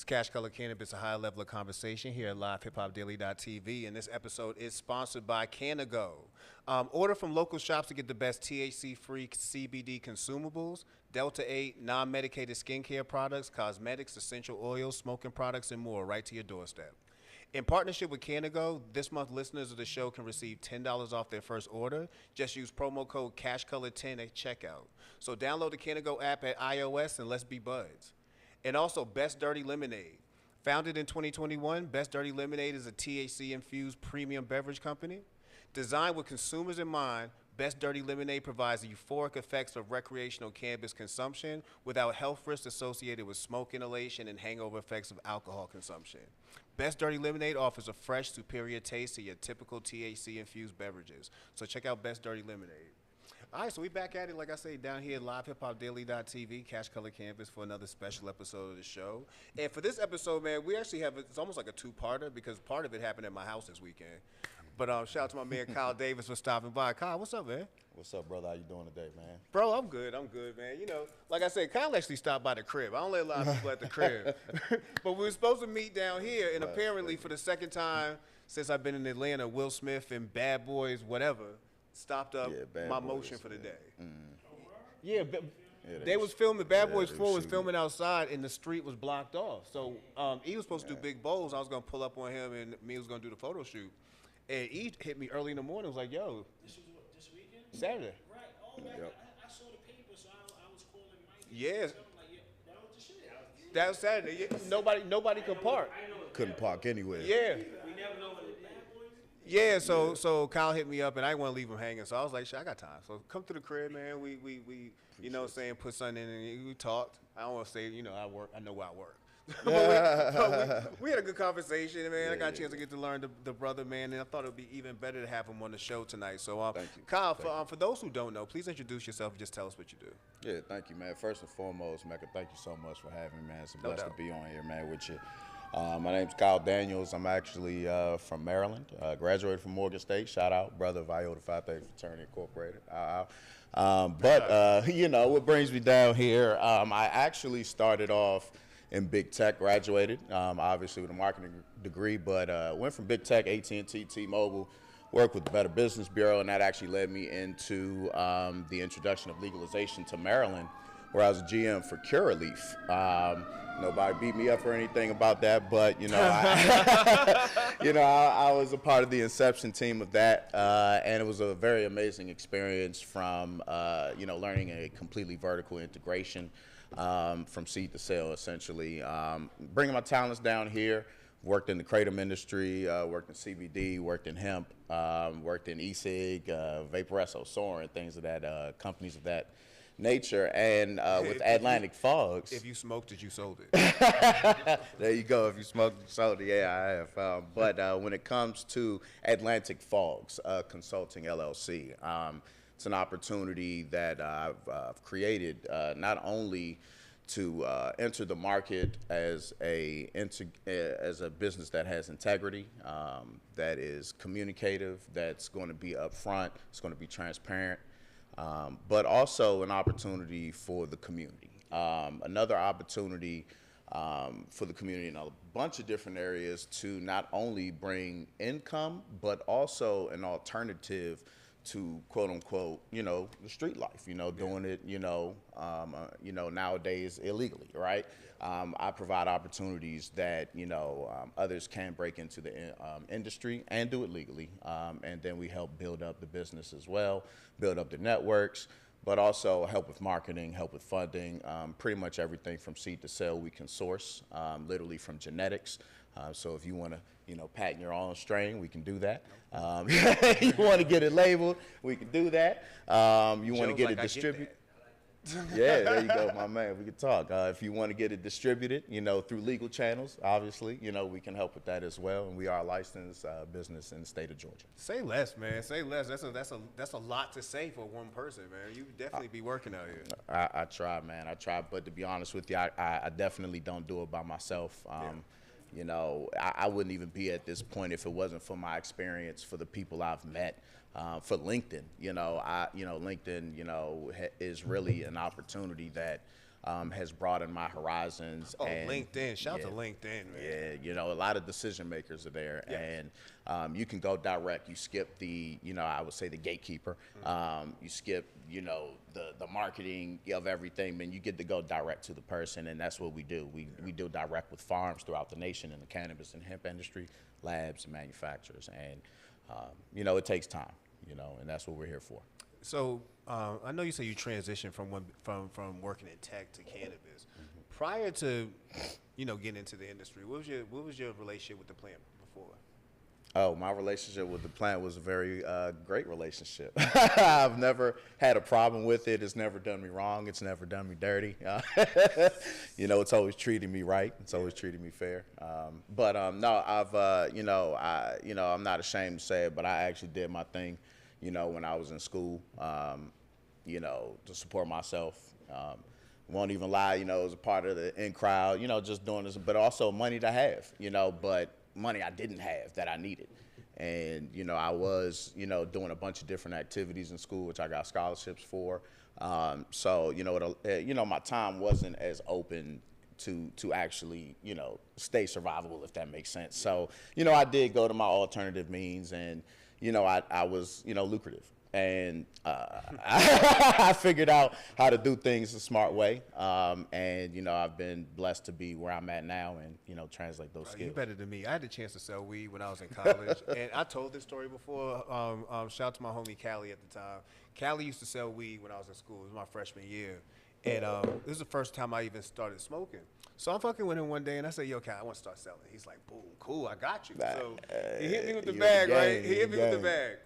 It's Cash Color Cannabis, a high level of conversation here at LivehiphopDaily.tv, and this episode is sponsored by Canago. Order from local shops to get the best THC-free CBD consumables, Delta-8 non-medicated skincare products, cosmetics, essential oils, smoking products, and more right to your doorstep. In partnership with Canago, this month listeners of the show can receive $10 off their first order. Just use promo code CashColor10 at checkout. So download the Canago app at iOS and let's be buds. And also, Best Dirty Lemonade. Founded in 2021, Best Dirty Lemonade is a THC-infused premium beverage company. Designed with consumers in mind, Best Dirty Lemonade provides the euphoric effects of recreational cannabis consumption without health risks associated with smoke inhalation and hangover effects of alcohol consumption. Best Dirty Lemonade offers a fresh, superior taste to your typical THC-infused beverages. So check out Best Dirty Lemonade. All right, so we back at it, like I say, down here at LivehiphopDaily.tv, Cash Color Cannabis, for another special episode of the show. And for this episode, man, we actually have, it's almost like a two-parter because part of it happened at my house this weekend. But shout out to my man Kyle Davis for stopping by. Kyle, what's up, man? What's up, brother? How you doing today, man? Bro, I'm good, man. You know, like I said, Kyle actually stopped by the crib. I don't let a lot of people at the crib. But we were supposed to meet down here, and apparently for the second time since I've been in Atlanta, Will Smith and Bad Boys, whatever, stopped up my motion for the day. Yeah, they was filming. Bad Boys 4 was filming outside, and the street was blocked off. So he was supposed to do big bowls. I was gonna pull up on him, and me was gonna do the photo shoot. And he hit me early in the morning. Was like, "Yo, this was what, this weekend? Saturday." Right. Oh, I saw the paper, so I was calling Mike. Yeah. Like, yeah, that was the shit. That was Saturday. Yeah, nobody could park. Couldn't park anywhere. Yeah. We never know what the Bad Boys. Yeah, so Kyle hit me up, and I didn't want to leave him hanging. So I was like, "Shit, I got time. So come to the crib, man. We you know what I'm saying, put something in, and we talked. I don't want to say, you know, I work. I know where I work. but we had a good conversation, man. I got a chance to get to learn the brother, man, and I thought it would be even better to have him on the show tonight. So, Thank you. Kyle, for those who don't know, please introduce yourself and just tell us what you do. Yeah, thank you, man. First and foremost, Mecca, thank you so much for having me, man. It's a blessing to be on here, man, with you. My name's Kyle Daniels. I'm actually from Maryland. Graduated from Morgan State. Shout out, brother of Iota Phi Theta Fraternity Incorporated. You know, what brings me down here, I actually started off in big tech, graduated, obviously with a marketing degree, but went from big tech, AT&T, T-Mobile, worked with the Better Business Bureau, and that actually led me into the introduction of legalization to Maryland, where I was a GM for Curaleaf. Nobody beat me up or anything about that, but you know, I was a part of the inception team of that, and it was a very amazing experience from you know, learning a completely vertical integration from seed to sale, essentially. Bringing my talents down here, worked in the kratom industry, worked in CBD, worked in hemp, worked in e-cig, Vaporesso, Soaring, things of that, companies of that nature, and with Atlantic Fogs. If you smoked it, you sold it. There you go. If you smoked it, you sold it. Yeah, I have. But when it comes to Atlantic Fogs Consulting LLC, it's an opportunity that I've created not only to enter the market as a business that has integrity, that is communicative, that's going to be upfront, it's going to be transparent, but also an opportunity for the community. Another opportunity for the community in a bunch of different areas to not only bring income, but also an alternative to quote unquote, you know, the street life, you know, doing it, you know, nowadays illegally, right? I provide opportunities that, you know, others can break into the industry and do it legally. And then we help build up the business as well, build up the networks, but also help with marketing, help with funding, pretty much everything from seed to sale we can source, literally from genetics. So if you want to, you know, patent your own strain, we can do that. You want to get it labeled, we can do that. You want to get it distributed. Yeah, there you go, my man. We can talk. If you want to get it distributed, you know, through legal channels, obviously, you know, we can help with that as well. And we are a licensed business in the state of Georgia. Say less, man. Say less. That's a lot to say for one person, man. You definitely be working out here. I try, man. I try, but to be honest with you, I definitely don't do it by myself. You know, I wouldn't even be at this point if it wasn't for my experience, for the people I've met, for LinkedIn. You know, LinkedIn, you know, is really an opportunity that has broadened my horizons. Oh, and LinkedIn. Shout out to LinkedIn, man. Yeah, you know, a lot of decision makers are there, and you can go direct. You skip the, you know, I would say the gatekeeper. You skip, you know, the marketing of everything, man. You get to go direct to the person, and that's what we do. We do direct with farms throughout the nation in the cannabis and hemp industry, labs and manufacturers, and you know, it takes time, you know, and that's what we're here for. So I know you say you transitioned from working in tech to cannabis. Prior to, you know, getting into the industry, what was your relationship with the plant before? Oh, my relationship with the plant was a very great relationship. I've never had a problem with it. It's never done me wrong. It's never done me dirty. You know, it's always treated me right. It's always treated me fair. But no, I've you know, I'm not ashamed to say it, but I actually did my thing, you know, when I was in school, you know, to support myself. Won't even lie, you know, as a part of the in crowd, you know, just doing this, but also money to have, you know, but money I didn't have that I needed. And, you know, I was, you know, doing a bunch of different activities in school, which I got scholarships for. So, you know, my time wasn't as open to actually, you know, stay survivable, if that makes sense. So, you know, I did go to my alternative means, and, you know, I was, you know, lucrative. And I figured out how to do things a smart way. And, you know, I've been blessed to be where I'm at now and, you know, translate those skills. You better than me. I had the chance to sell weed when I was in college. And I told this story before. Shout out to my homie Callie at the time. Callie used to sell weed when I was in school. It was my freshman year. And this was the first time I even started smoking. So I'm fucking with him one day, and I said, yo, Cal, I want to start selling. He's like, boom, cool, I got you. So he hit me with the bag, right? He hit me with the bag.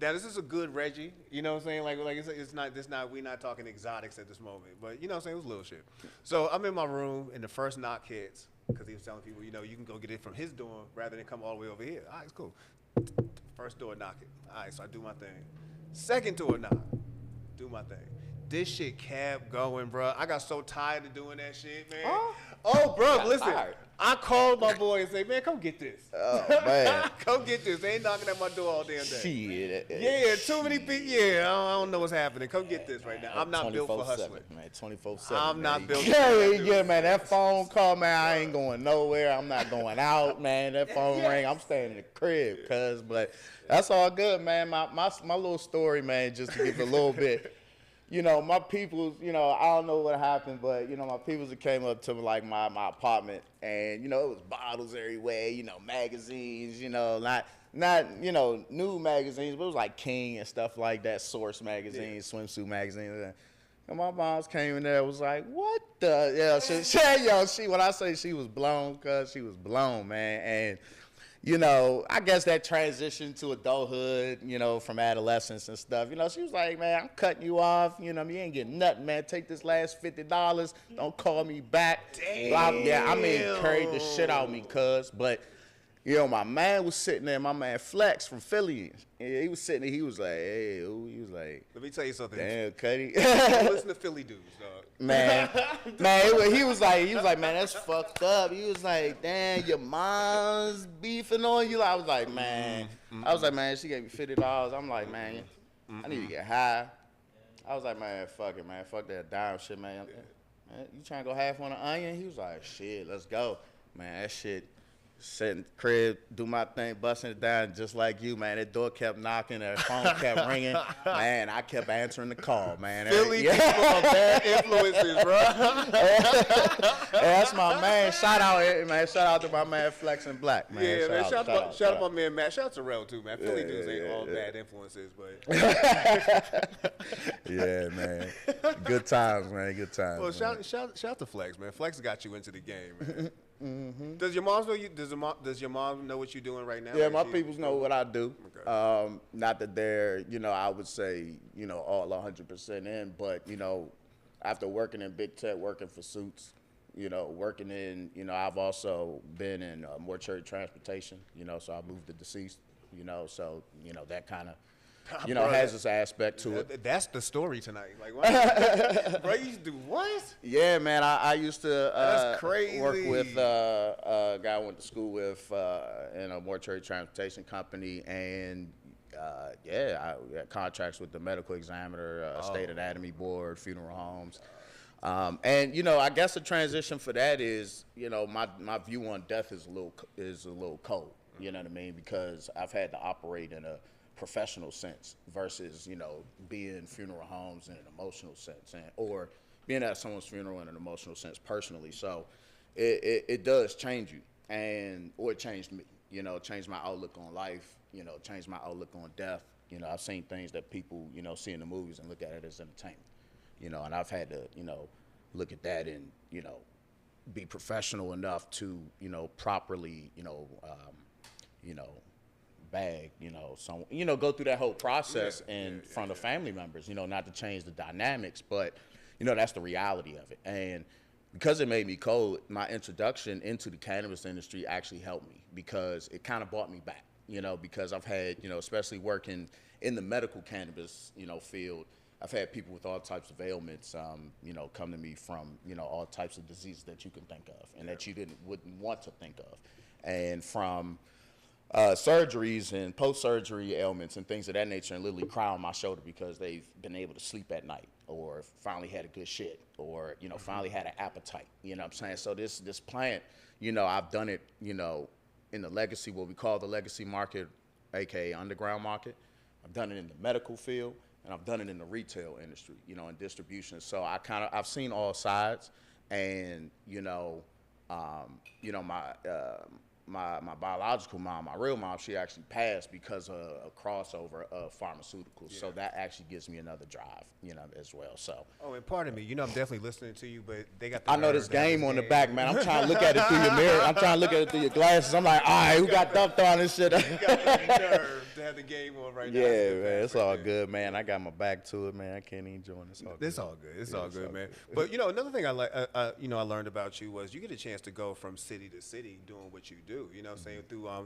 Now, this is a good Reggie, you know what I'm saying? Like we're not talking exotics at this moment, but you know what I'm saying? It was little shit. So I'm in my room, and the first knock hits, because he was telling people, you know, you can go get it from his door rather than come all the way over here. All right, it's cool. First door knock it. All right, so I do my thing. Second door knock, do my thing. This shit kept going, bro. I got so tired of doing that shit, man. Oh, bro, listen. Tired. I called my boy and said, man, come get this. Oh, man. Come get this. They ain't knocking at my door all damn day. Shit. Yeah, too many people. Yeah, I don't know what's happening. Come get this right now. I'm not built for hustling. Man, 24/7. I'm not built for Yeah, man, that phone call, man, I ain't going nowhere. I'm not going out, man. That phone ring, I'm staying in the crib, but that's all good, man. My little story, man, just to give a little bit. You know, my peoples, you know, I don't know what happened, but, you know, my peoples that came up to like my apartment, and, you know, it was bottles everywhere, you know, magazines, you know, not you know, new magazines, but it was like King and stuff like that, Source magazines, swimsuit magazines. And my moms came in there, was like, what the, she when I say she was blown, cause she was blown, man. And, you know, I guess that transition to adulthood, you know, from adolescence and stuff, you know, she was like, man, I'm cutting you off. You know, you ain't getting nothing, man. Take this last $50. Don't call me back. Damn. Yeah, I mean, carried the shit out of me, cuz. But, you know, my man was sitting there, my man Flex from Philly. He was sitting there, he was like, hey, ooh, he was like, let me tell you something. Damn, Cuddy. Listen to Philly dudes, dog. Man, he was like, man, that's fucked up. He was like, damn, your mom's beefing on you. I was like, man, she gave me $50. I'm like, man, I need to get high. I was like, man, fuck it, man, fuck that dime shit, man. Man, you trying to go half on an onion? He was like, shit, let's go, man. That shit. Sit in the crib, do my thing, busting it down just like you, man. That door kept knocking, that phone kept ringing. Man, I kept answering the call, man. Philly people are bad influences, bro. That's my man. Shout out to my man Flex and Black, man. Yeah, man. Shout out to my man Matt. Shout out to Rel too, man. Philly dudes ain't all bad influences, but yeah, man. Good times, man. Good times. Well, shout out to Flex, man. Flex got you into the game, man. Mm-hmm. Does your mom know you? Does your mom know what you're doing right now? Yeah, my peoples know what I do. Okay. Not that they're, you know, I would say, you know, all 100% in, but, you know, after working in big tech, working for Suits, you know, working in, you know, I've also been in mortuary transportation, you know, so I moved to deceased, you know, so, you know, that kind of, you know, has this aspect to it. That's the story tonight. Like, what? Bro, you used to do what? Yeah, man, I used to That's crazy. Work with a guy I went to school with in a mortuary transportation company, and I had contracts with the medical examiner, state anatomy board, funeral homes. And you know, I guess the transition for that is, you know, my view on death is a little cold. You know what I mean? Because I've had to operate in a professional sense versus, you know, being funeral homes in an emotional sense, or being at someone's funeral in an emotional sense personally. So it does change you, or it changed me. You know, changed my outlook on life. You know, changed my outlook on death. You know, I've seen things that people, you know, see in the movies and look at it as entertainment. You know, and I've had to, you know, look at that and, you know, be professional enough to, you know, properly, bag, go through that whole process in front of family members, you know, not to change the dynamics, but, you know, that's the reality of it. And because it made me cold, my introduction into the cannabis industry actually helped me because it kind of brought me back, you know, because I've had, you know, especially working in the medical cannabis, you know, field, I've had people with all types of ailments, you know, come to me from, you know, all types of diseases that you can think of and that you wouldn't want to think of. And from surgeries and post-surgery ailments and things of that nature, and literally cry on my shoulder because they've been able to sleep at night, or finally had a good shit, or, you know, finally had an appetite. You know what I'm saying? So this plant, you know, I've done it, you know, in the legacy, what we call the legacy market, aka underground market. I've done it in the medical field, and I've done it in the retail industry, you know, in distribution. So I've seen all sides, and my biological mom, my real mom, she actually passed because of a crossover of pharmaceuticals. Yeah. So that actually gives me another drive, you know, as well. So. Oh, and pardon me, you know, I'm definitely listening to you, but they got. I know this game on the back, man. I'm trying to look at it through your mirror. I'm trying to look at it through your glasses. I'm like, all right, who got dumped on this shit? You got the nerve to have the game on right now. Yeah, man, it's all good, man. I got my back to it, man. I can't even join. It's all good. It's all good. It's all good, man. But you know, another thing I learned about you was you get a chance to go from city to city doing what you do. You know what I'm saying?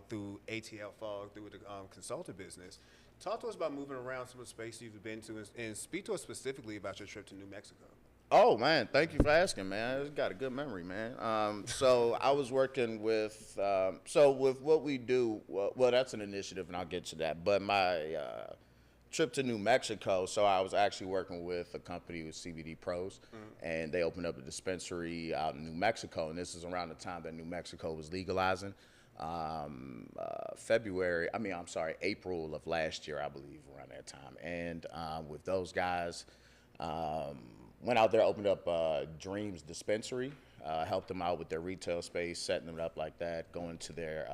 Through ATL Fog, through the consultant business. Talk to us about moving around some of the space you've been to, and speak to us specifically about your trip to New Mexico. Oh, man, thank you for asking, man. It's got a good memory, man. So I was working with, with what we do, well, that's an initiative, and I'll get to that. But my trip to New Mexico, so I was actually working with a company with CBD Pros, and they opened up a dispensary out in New Mexico, and this is around the time that New Mexico was legalizing. April of last year, I believe, around that time. And with those guys, went out there, opened up Dreams Dispensary, helped them out with their retail space, setting it up like that, going to their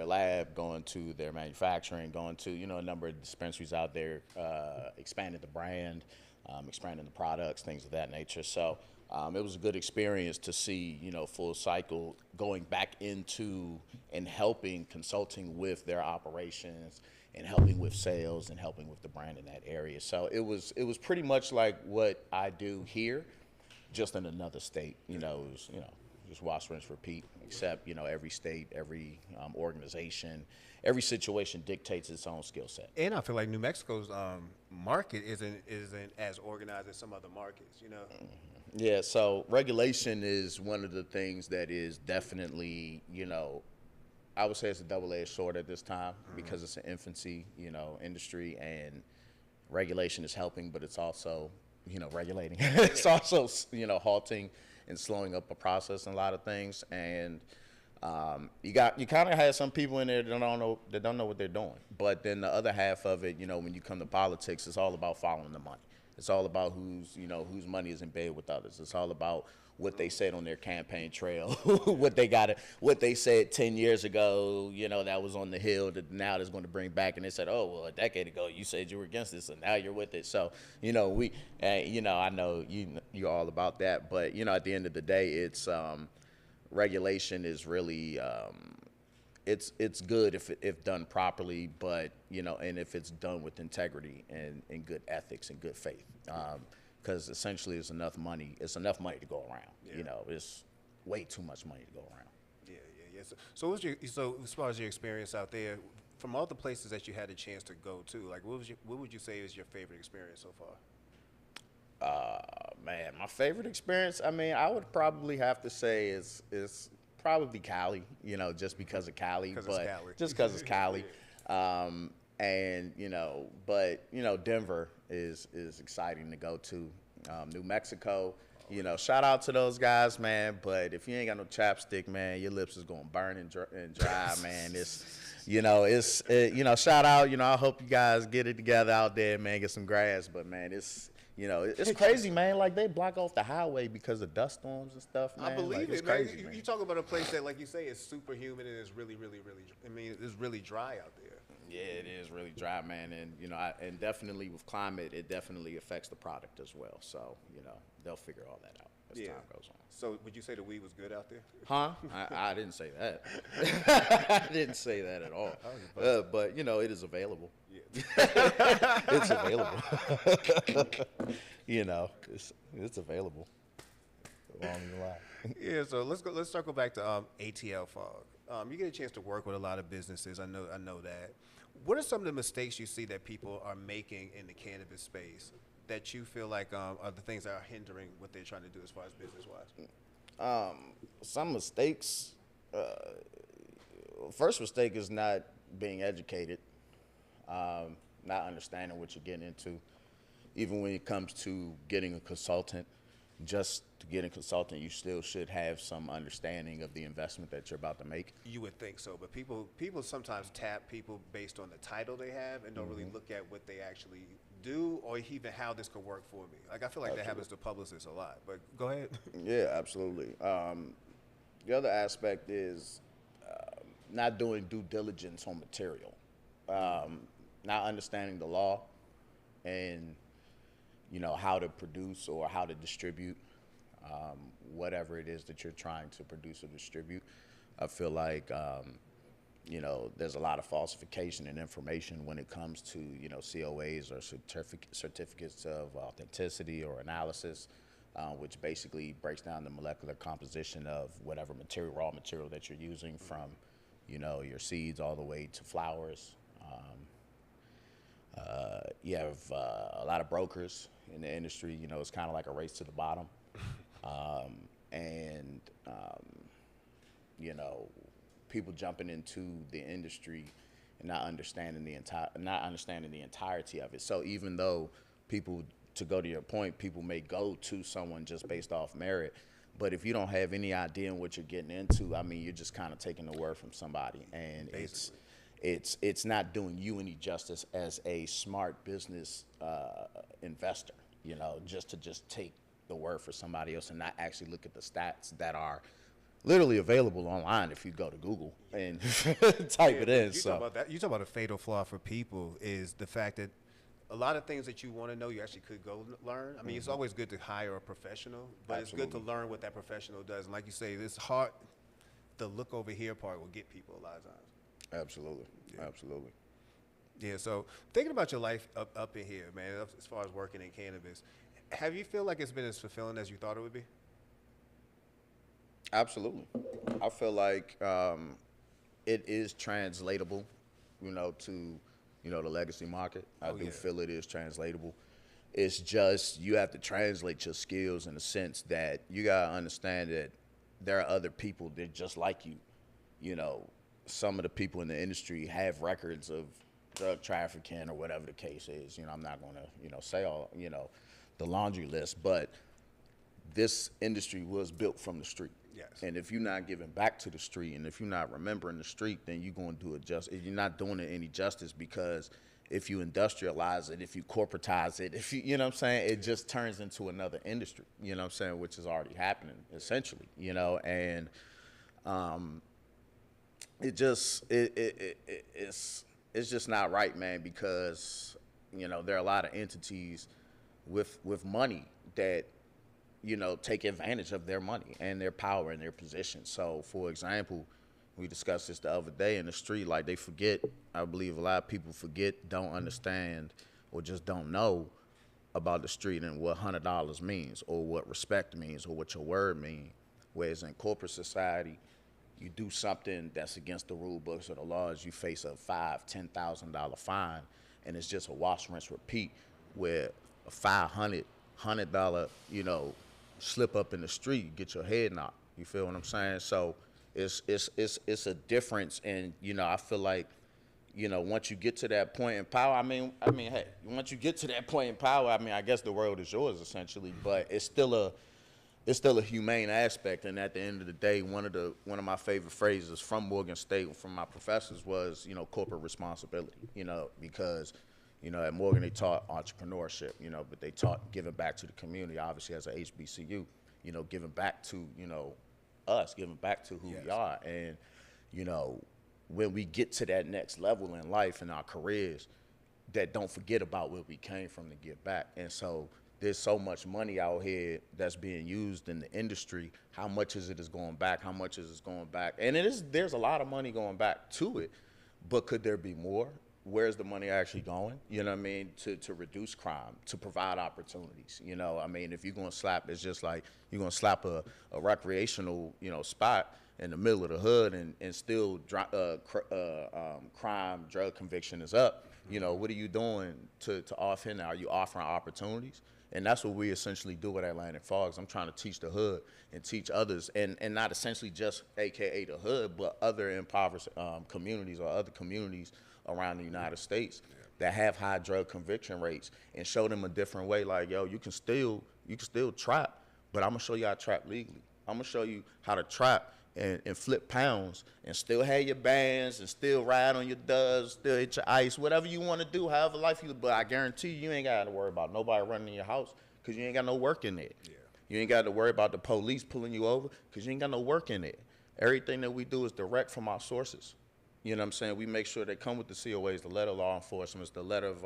lab, going to their manufacturing, going to, you know, a number of dispensaries out there, expanding the brand, expanding the products, things of that nature. So it was a good experience to see, you know, full cycle going back into and helping, consulting with their operations and helping with sales and helping with the brand in that area. So it was pretty much like what I do here, just in another state. You know, it was, you know, just wash, rinse, repeat, except, you know, every state, every organization, every situation dictates its own skill set. And I feel like New Mexico's market isn't as organized as some other markets, you know? Yeah, so regulation is one of the things that is definitely, you know, I would say it's a double-edged sword at this time because it's an infancy, you know, industry, and regulation is helping, but it's also, you know, regulating. It's also, you know, halting and slowing up a process and a lot of things. And you kind of have some people in there that don't know what they're doing. But then the other half of it, you know, when you come to politics, it's all about following the money. It's all about whose money is in bed with others. It's all about what they said on their campaign trail, what they said 10 years ago, you know, that was on the hill that now that's going to bring back. And they said, oh, well, a decade ago you said you were against this, and now you're with it. So, you know, I know you're all about that. But, you know, at the end of the day, it's regulation is really it's good if done properly, but, you know, and if it's done with integrity and good ethics and good faith. Because essentially it's enough money to go around. Yeah. You know, it's way too much money to go around. Yeah. So as far as your experience out there, from all the places that you had a chance to go to, like what would you say is your favorite experience so far? Man, my favorite experience, I mean, I would probably have to say is probably Cali, you know, just because of Cali. Just because it's Cali. And, you know, but, you know, Denver is exciting to go to. New Mexico. You know, shout out to those guys, man. But if you ain't got no chapstick, man, your lips is gonna burn and dry, man. Shout out. You know, I hope you guys get it together out there, man. Get some grass, but man, it's crazy, man. Like they block off the highway because of dust storms and stuff, man. I believe like, it, it's man. crazy, man. You talk about a place that, like you say, is super humid and it's really, really, really. I mean, it's really dry out there. Yeah, it is really dry, man, and and definitely with climate, it definitely affects the product as well. So they'll figure all that out as time goes on. So would you say the weed was good out there? Huh? I didn't say that. I didn't say that at all. But it is available. Yeah. It's available. It's available. Along the line. Yeah. So let's circle back to ATL Fog. You get a chance to work with a lot of businesses. I know that. What are some of the mistakes you see that people are making in the cannabis space that you feel like are the things that are hindering what they're trying to do as far as business-wise? Some mistakes. First mistake is not being educated, not understanding what you're getting into. Even when it comes to getting a consultant, just to get a consultant, you still should have some understanding of the investment that you're about to make. You would think so, but people sometimes tap people based on the title they have and don't really look at what they actually do or even how this could work for me. Like I feel like that happens to publicists a lot, but go ahead. Yeah, absolutely. The other aspect is not doing due diligence on material, not understanding the law and how to produce or how to distribute whatever it is that you're trying to produce or distribute. I feel like there's a lot of falsification in information when it comes to COAs or certificates of authenticity or analysis, which basically breaks down the molecular composition of whatever raw material that you're using, from your seeds all the way to flowers. You have a lot of brokers in the industry. It's kind of like a race to the bottom. People jumping into the industry and not understanding the entirety of it. So even though people, to go to your point, people may go to someone just based off merit, but if you don't have any idea in what you're getting into, I mean, you're just kind of taking the word from somebody, and it's not doing you any justice as a smart business investor. Just to take the word for somebody else and not actually look at the stats that are literally available online if you go to Google and type it in. You talk about a fatal flaw for people is the fact that a lot of things that you want to know, you actually could go learn. I mean, it's always good to hire a professional, but It's good to learn what that professional does. And like you say, it's hard. The look over here part will get people a lot of times. Absolutely. Yeah. Absolutely. Yeah, so thinking about your life up in here, man, as far as working in cannabis, have you feel like it's been as fulfilling as you thought it would be? Absolutely. I feel like it is translatable, to, the legacy market. I do feel it is translatable. It's just you have to translate your skills in the sense that you got to understand that there are other people that just like you. Some of the people in the industry have records of drug trafficking or whatever the case is. I'm not going to, say all, the laundry list, but this industry was built from the street. Yes. And if you're not giving back to the street, and if you're not remembering the street, then you're going to do it you're not doing it any justice, because if you industrialize it, if you corporatize it, if you know what I'm saying, it just turns into another industry, you know what I'm saying, which is already happening essentially, and it's just not right, man, because there are a lot of entities with money that take advantage of their money and their power and their position. So, for example, we discussed this the other day in the street. Like, they forget. I believe a lot of people forget, don't understand, or just don't know about the street and what $100 means, or what respect means, or what your word means. Whereas in corporate society, you do something that's against the rule books or the laws, you face a $5,000-$10,000 fine, and it's just a wash, rinse, repeat. Where a $100 slip up in the street, you get your head knocked. You feel what I'm saying? So it's a difference, and I feel like you know, once you get to that point in power, hey, once you get to that point in power, I guess the world is yours essentially, but it's still a humane aspect. And at the end of the day, one of my favorite phrases from Morgan State, from my professors, was, you know, corporate responsibility, you know, because, you know, at Morgan they taught entrepreneurship, you know, but they taught giving back to the community, obviously as a HBCU, you know, giving back to, you know, us, giving back to who we are. And, you know, when we get to that next level in life, in our careers, that don't forget about where we came from to give back. And so there's so much money out here that's being used in the industry. How much is going back? How much is it going back? And there's a lot of money going back to it, but could there be more? Where's the money actually going? You know what I mean? To reduce crime, to provide opportunities. You know, I mean, if you're gonna slap, it's just like you're gonna slap a recreational, you know, spot in the middle of the hood and still crime, drug conviction is up. You know, what are you doing to offer now? Are you offering opportunities? And that's what we essentially do at Atlantic Fogs. I'm trying to teach the hood and teach others, and not essentially just AKA the hood, but other impoverished communities or other communities around the United States that have high drug conviction rates, and show them a different way. Like, yo, you can still trap, but I'm gonna show you how to trap legally. I'm gonna show you how to trap and flip pounds and still have your bands and still ride on your dubs, still hit your ice, whatever you want to do, however life you. But I guarantee you ain't got to worry about nobody running in your house because you ain't got no work in there. Yeah. You ain't got to worry about the police pulling you over because you ain't got no work in there. Everything that we do is direct from our sources. You know what I'm saying? We make sure they come with the COAs, the letter of law enforcement, the letter of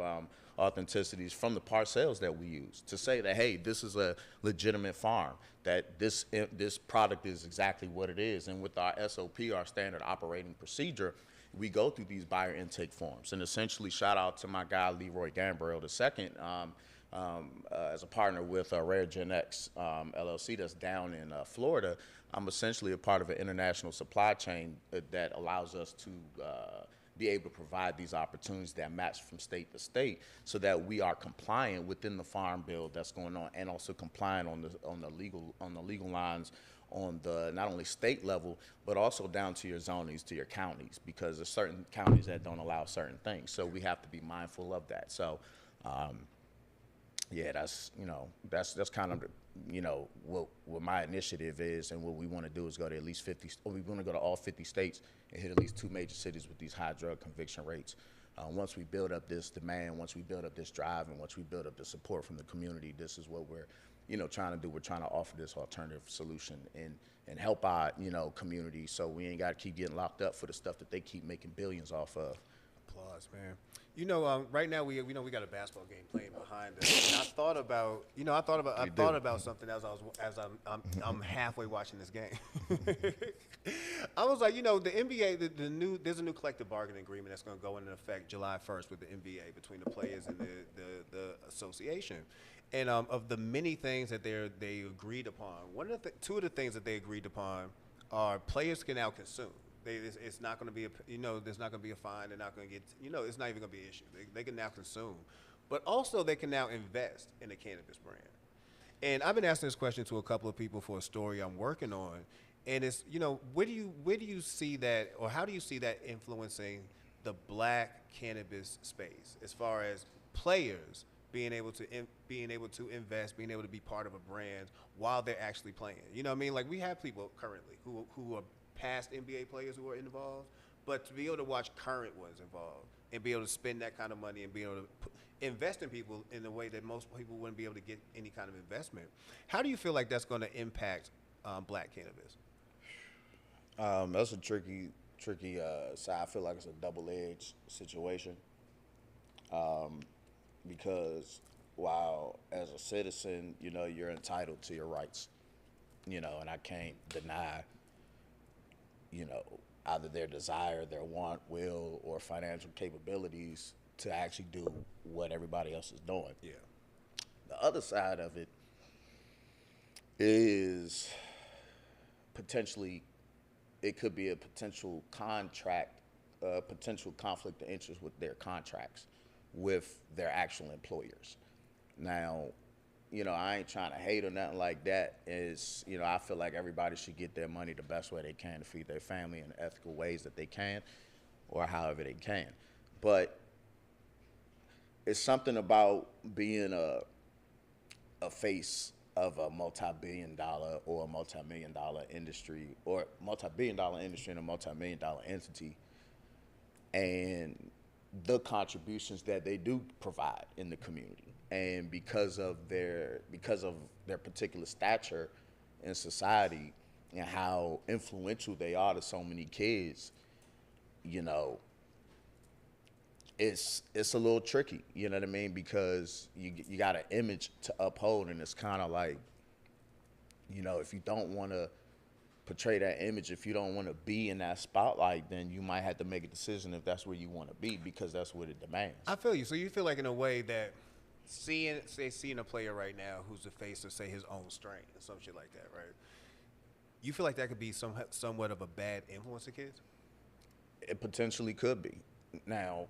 authenticities from the parcels that we use to say that, hey, this is a legitimate farm, that this product is exactly what it is. And with our SOP, our standard operating procedure, we go through these buyer intake forms. And essentially, shout out to my guy, Leroy Gambrell II, as a partner with Rare Gen X LLC that's down in Florida. I'm essentially a part of an international supply chain that allows us to be able to provide these opportunities that match from state to state, so that we are compliant within the farm bill that's going on, and also compliant on the legal lines on the not only state level but also down to your zonings, to your counties, because there's certain counties that don't allow certain things. So we have to be mindful of that. So yeah, that's kind of what my initiative is, and what we want to do is go to at least 50. We want to go to all 50 states and hit at least 2 major cities with these high drug conviction rates. Once we build up this demand, once we build up this drive, and once we build up the support from the community, this is what we're, trying to do. We're trying to offer this alternative solution and help our, community, so we ain't got to keep getting locked up for the stuff that they keep making billions off of. Applause, man. Right now we got a basketball game playing behind us, and I thought about something as I'm halfway watching this game. I was like, the NBA, there's a new collective bargaining agreement that's going to go into effect July 1st with the NBA, between the players and the association, and of the many things that they agreed upon, two of the things that they agreed upon are players can now consume. It's not going to be there's not going to be a fine. They're not going to get, it's not even going to be an issue. They can now consume, but also they can now invest in the cannabis brand. And I've been asking this question to a couple of people for a story I'm working on, and it's, where do you see that, or how do you see that influencing the black cannabis space, as far as players being able to invest, being able to be part of a brand while they're actually playing? You know what I mean? Like, we have people currently who are past NBA players who are involved, but to be able to watch current ones involved and be able to spend that kind of money and be able to invest in people in a way that most people wouldn't be able to get any kind of investment. How do you feel like that's going to impact black cannabis? That's a tricky side. I feel like it's a double-edged situation, because while as a citizen, you're entitled to your rights, and I can't deny either their desire, their want, will, or financial capabilities to actually do what everybody else is doing. Yeah. The other side of it is potentially, it could be a potential contract, potential conflict of interest with their contracts with their actual employers. Now, I ain't trying to hate or nothing like that. I feel like everybody should get their money the best way they can to feed their family in ethical ways that they can, or however they can. but it's something about being a face of a multi-billion-dollar or a multi-million-dollar industry, or multi-billion-dollar industry and a multi-million-dollar entity, and the contributions that they do provide in the community, and because of their particular stature in society and how influential they are to so many kids, you know, it's a little tricky, you know what I mean? Because you got an image to uphold, and it's kind of like, you know, if you don't want to portray that image, if you don't want to be in that spotlight, then you might have to make a decision if that's where you want to be, because that's what it demands. I feel you. So you feel like in a way that seeing a player right now who's the face of, say, his own strain or some shit like that, right? You feel like that could be somewhat of a bad influence to kids? It potentially could be. Now,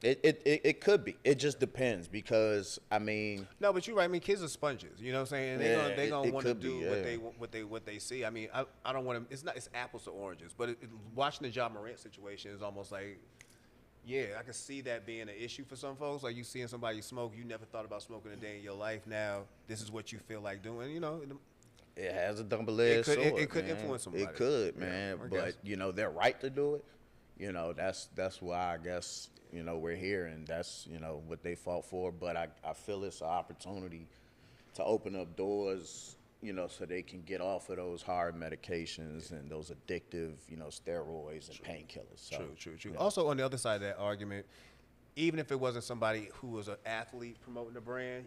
it could be. It just depends, because I mean. No, but you're right. I mean, kids are sponges. You know what I'm saying? They're gonna want to do what they see. I mean, I don't want to. It's apples to oranges. But watching the Ja Morant situation is almost like, yeah, I can see that being an issue for some folks. Like, you seeing somebody smoke, you never thought about smoking a day in your life. Now this is what you feel like doing. You know. It has a double-edged sword. It could influence somebody. It could, man. Yeah, but you know, they're right to do it. You know, that's why I guess, you know, we're here, and that's, you know, what they fought for. But I feel it's an opportunity to open up doors, you know, so they can get off of those hard medications and those addictive, you know, steroids and painkillers. So, True. You know. Also, on the other side of that argument, even if it wasn't somebody who was an athlete promoting the brand,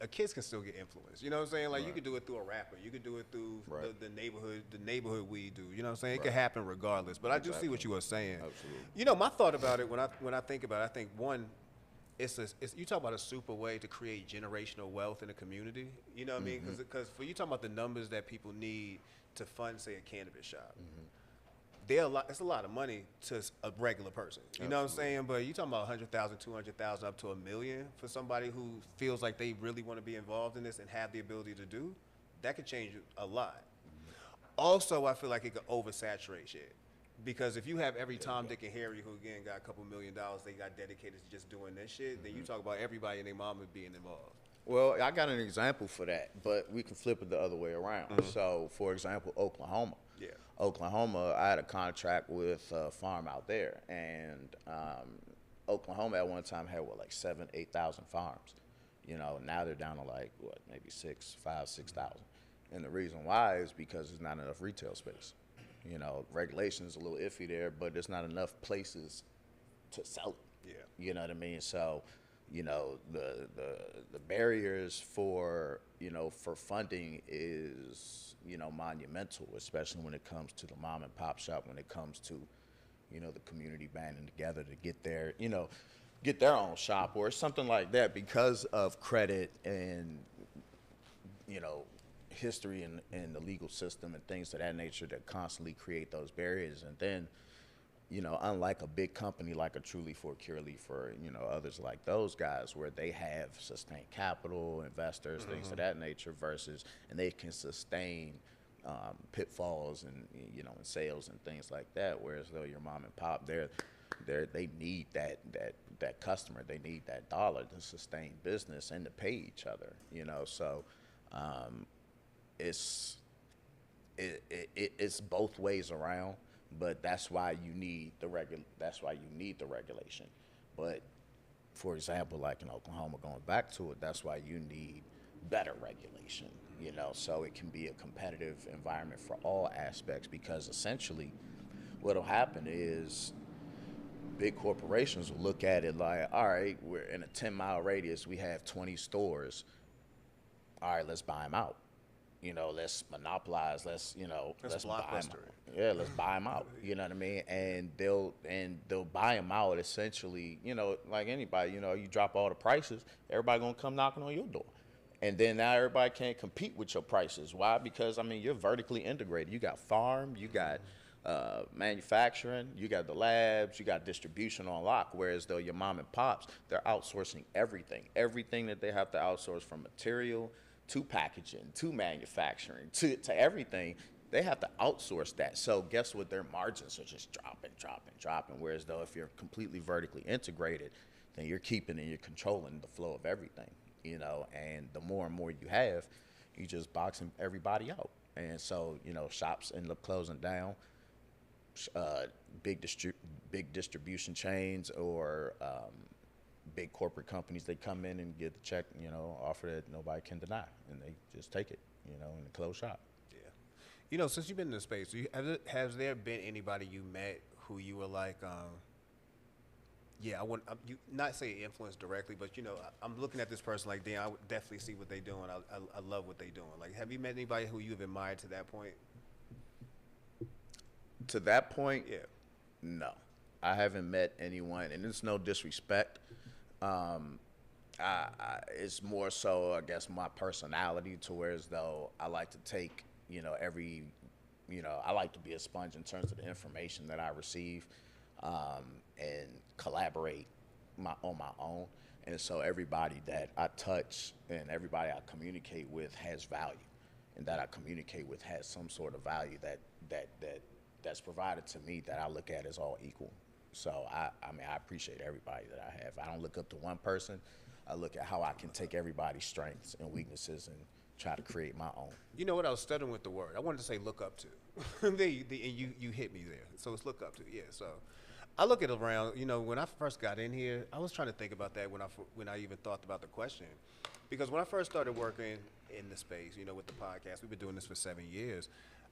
kids can still get influenced. You know what I'm saying? Like, you could do it through a rapper. You could do it through the neighborhood weed do. You know what I'm saying? It could happen regardless. But I do see what you were saying. Absolutely. You know, my thought about it when I think about it, I think one, it's you talk about a super way to create generational wealth in a community. You know what I mean? Because for you talking about the numbers that people need to fund, say, a cannabis shop. It's a lot of money to a regular person. You know what I'm saying? But you talking about 100,000, 200,000, up to $1 million for somebody who feels like they really want to be involved in this and have the ability to do, that could change a lot. Also, I feel like it could oversaturate shit. Because if you have every Tom, Dick, and Harry who, again, got a couple $1 million, they got dedicated to just doing this shit, then you talk about everybody and their mama being involved. Well, I got an example for that, but we can flip it the other way around. So, for example, Oklahoma. Yeah. Oklahoma, I had a contract with a farm out there, and Oklahoma at one time had like 8,000 farms. You know, now they're down to like maybe 6,000. And the reason why is because there's not enough retail space. You know, regulation's a little iffy there, but there's not enough places to sell it. Yeah. You know what I mean? So, you know, the barriers for, you know, for funding is, you know, monumental, especially when it comes to the mom and pop shop, when it comes to, you know, the community banding together to get their, you know, get their own shop or something like that, because of credit and, you know, history and the legal system and things of that nature that constantly create those barriers. And then, you know, unlike a big company like a Truly for Cureleaf or, you know, others like those guys, where they have sustained capital, investors, things of that nature, and they can sustain pitfalls and, you know, in sales and things like that. Whereas though your mom and pop, they need that customer, they need that dollar to sustain business and to pay each other, you know. So it's both ways around. But that's why you need the regulation. But for example, like in Oklahoma, going back to it, that's why you need better regulation, you know, so it can be a competitive environment for all aspects. Because essentially what'll happen is big corporations will look at it like, all right, we're in a 10-mile radius, we have 20 stores. All right, let's buy them out. You know, let's monopolize. Let's buy them out. Yeah, let's buy them out. You know what I mean? And they'll buy them out essentially. You know, like anybody. You know, you drop all the prices, everybody gonna come knocking on your door, and then now everybody can't compete with your prices. Why? Because I mean, you're vertically integrated. You got farm, you got manufacturing, you got the labs, you got distribution on lock. Whereas though your mom and pops, they're outsourcing everything that they have to outsource, from material to packaging, to manufacturing, to everything, they have to outsource that. So guess what? Their margins are just dropping. Whereas though if you're completely vertically integrated, then you're keeping and you're controlling the flow of everything, you know. And the more and more you have, you just boxing everybody out. And so, you know, shops end up closing down. Big distribution chains or big corporate companies, they come in and get the check, you know, offer that nobody can deny, and they just take it, you know, and close shop. Yeah. You know, since you've been in the space, has there been anybody you met who you were like, yeah, I want you not say influence directly, but you know, I'm looking at this person like, damn, I would definitely see what they're doing. I love what they're doing. Like, have you met anybody who you've admired to that point? To that point, Yeah. no, I haven't met anyone, and it's no disrespect. It's more so, I guess, my personality to where as though I like to take, you know, I like to be a sponge in terms of the information that I receive, and collaborate on my own. And so everybody that I touch and everybody I communicate with has value, and that I communicate with has some sort of value that's provided to me that I look at as all equal. So I mean, I appreciate everybody that I have. I don't look up to one person. I look at how I can take everybody's strengths and weaknesses and try to create my own. You know what? I was stuttering with the word. I wanted to say look up to. And you hit me there. So it's look up to. Yeah. So I look at around. You know, when I first got in here, I was trying to think about that when I even thought about the question, because when I first started working in the space, you know, with the podcast, we've been doing this for 7 years.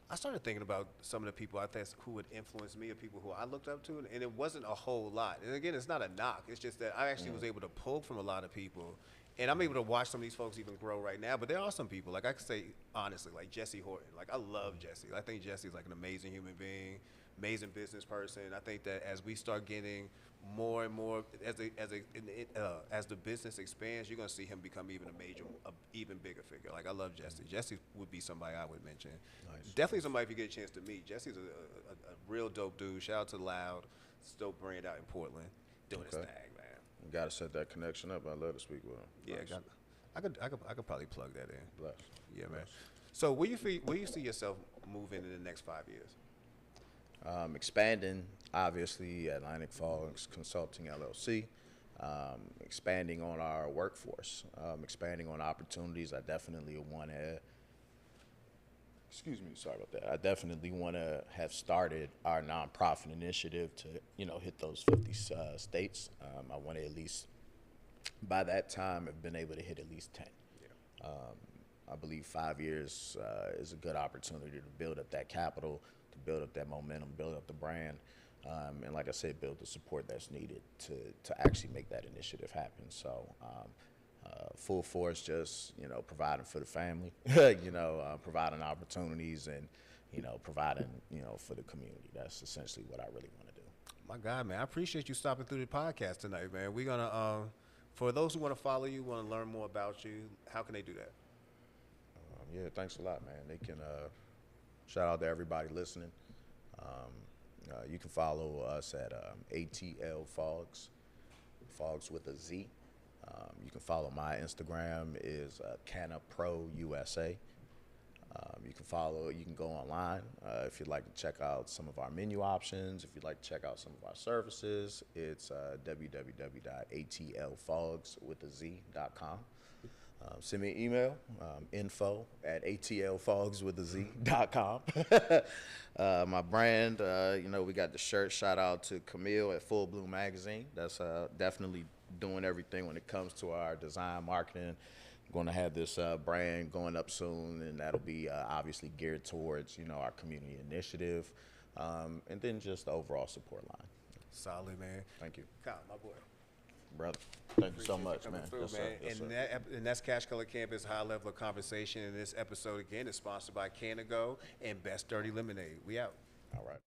I started thinking about some of the people I think who would influence me or people who I looked up to, and it wasn't a whole lot. And again, it's not a knock. It's just that I actually was able to pull from a lot of people, and I'm able to watch some of these folks even grow right now. But there are some people, like I could say honestly, like Jesse Horton. Like I love Jesse. I think Jesse's like an amazing human being, amazing business person. I think that as we start getting more and more, as the business expands, you're gonna see him become even bigger figure. Like I love Jesse. Jesse would be somebody I would mention. Nice. Definitely somebody if you get a chance to meet. Jesse's a real dope dude. Shout out to Loud, still brand out in Portland, doing his thing, man. You gotta set that connection up. I'd love to speak with him. Yeah, Nice. I could probably plug that in. Bless. Yeah, man. So where you see yourself moving in the next 5 years? Expanding, obviously, Atlantic Falls Consulting LLC. Expanding on our workforce, expanding on opportunities. I definitely want to, sorry about that. I definitely want to have started our nonprofit initiative to, you know, hit those 50 states. I want to at least, by that time, have been able to hit at least 10. Yeah. I believe 5 years is a good opportunity to build up that capital, to build up that momentum, build up the brand, and like I said, build the support that's needed to actually make that initiative happen. So full force, just, you know, providing for the family, you know, providing opportunities and, you know, providing, you know, for the community. That's essentially what I really want to do. My God, man, I appreciate you stopping through the podcast tonight, man. We're gonna, for those who want to follow you, want to learn more about you, how can they do that? Yeah, thanks a lot, man. They can shout out to everybody listening. You can follow us at ATL Fogs, Fogs with a Z. You can follow my Instagram is Canna Pro USA. You can go online if you'd like to check out some of our menu options. If you'd like to check out some of our services, it's www.atlfogswithaz.com. Send me an email, info@atlfogswithaz.com. My brand, you know, we got the shirt. Shout out to Camille at Full Bloom Magazine. That's definitely doing everything when it comes to our design marketing. Going to have this brand going up soon, and that'll be obviously geared towards, you know, our community initiative, and then just the overall support line. Solid, man. Thank you. Kyle, my boy. Brother, thank you so much, man. Through, Yes, sir. man. Yes, sir. And that's Cash Color Campus High Level of Conversation. And this episode again is sponsored by Canago and Best Dirty Lemonade. We out. All right.